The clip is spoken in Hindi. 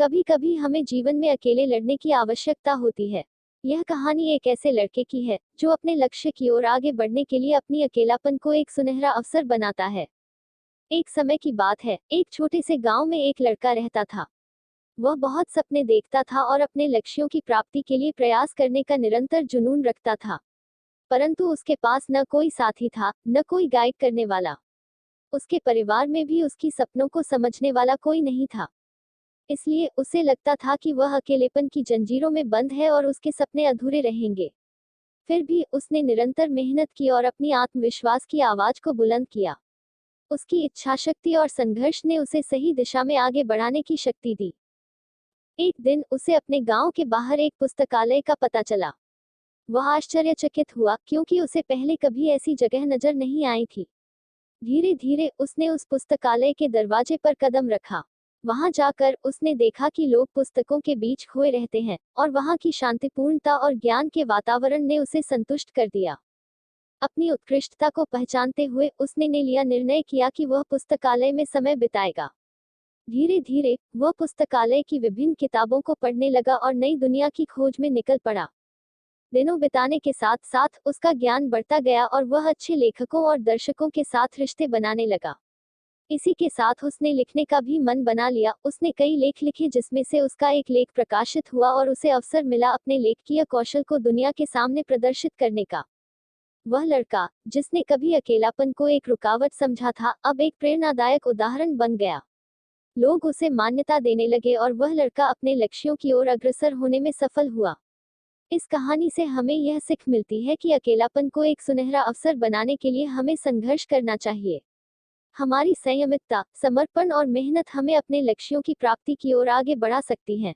कभी कभी हमें जीवन में अकेले लड़ने की आवश्यकता होती है। यह कहानी एक ऐसे लड़के की है जो अपने लक्ष्य की ओर आगे बढ़ने के लिए अपनी अकेलापन को एक सुनहरा अवसर बनाता है। एक समय की बात है, एक छोटे से गांव में एक लड़का रहता था। वह बहुत सपने देखता था और अपने लक्ष्यों की प्राप्ति के लिए प्रयास करने का निरंतर जुनून रखता था। परंतु उसके पास न कोई साथी था, न कोई गाइड करने वाला। उसके परिवार में भी उसकी सपनों को समझने वाला कोई नहीं था। इसलिए उसे लगता था कि वह अकेलेपन की जंजीरों में बंद है और उसके सपने अधूरे रहेंगे। फिर भी उसने निरंतर मेहनत की और अपनी आत्मविश्वास की आवाज को बुलंद किया। उसकी इच्छाशक्ति और संघर्ष ने उसे सही दिशा में आगे बढ़ाने की शक्ति दी। एक दिन उसे अपने गांव के बाहर एक पुस्तकालय का पता चला। वह आश्चर्यचकित हुआ क्योंकि उसे पहले कभी ऐसी जगह नजर नहीं आई थी। धीरे धीरे उसने उस पुस्तकालय के दरवाजे पर कदम रखा। वहां जाकर उसने देखा कि लोग पुस्तकों के बीच खोए रहते हैं और वहां की शांतिपूर्णता और ज्ञान के वातावरण ने उसे संतुष्ट कर दिया। अपनी उत्कृष्टता को पहचानते हुए उसने ने लिया निर्णय किया कि वह पुस्तकालय में समय बिताएगा। धीरे धीरे वह पुस्तकालय की विभिन्न किताबों को पढ़ने लगा और नई दुनिया की खोज में निकल पड़ा। दिनों बिताने के साथ साथ उसका ज्ञान बढ़ता गया और वह अच्छे लेखकों और दर्शकों के साथ रिश्ते बनाने लगा। इसी के साथ उसने लिखने का भी मन बना लिया। उसने कई लेख लिखे जिसमें से उसका एक लेख प्रकाशित हुआ और उसे अवसर मिला अपने लेखकीय कौशल को दुनिया के सामने प्रदर्शित करने का। वह लड़का जिसने कभी अकेलापन को एक रुकावट समझा था, अब एक प्रेरणादायक उदाहरण बन गया। लोग उसे मान्यता देने लगे और वह लड़का अपने लक्ष्यों की ओर अग्रसर होने में सफल हुआ। इस कहानी से हमें यह सीख मिलती है कि अकेलापन को एक सुनहरा अवसर बनाने के लिए हमें संघर्ष करना चाहिए। हमारी संयमितता, समर्पण और मेहनत हमें अपने लक्ष्यों की प्राप्ति की ओर आगे बढ़ा सकती हैं।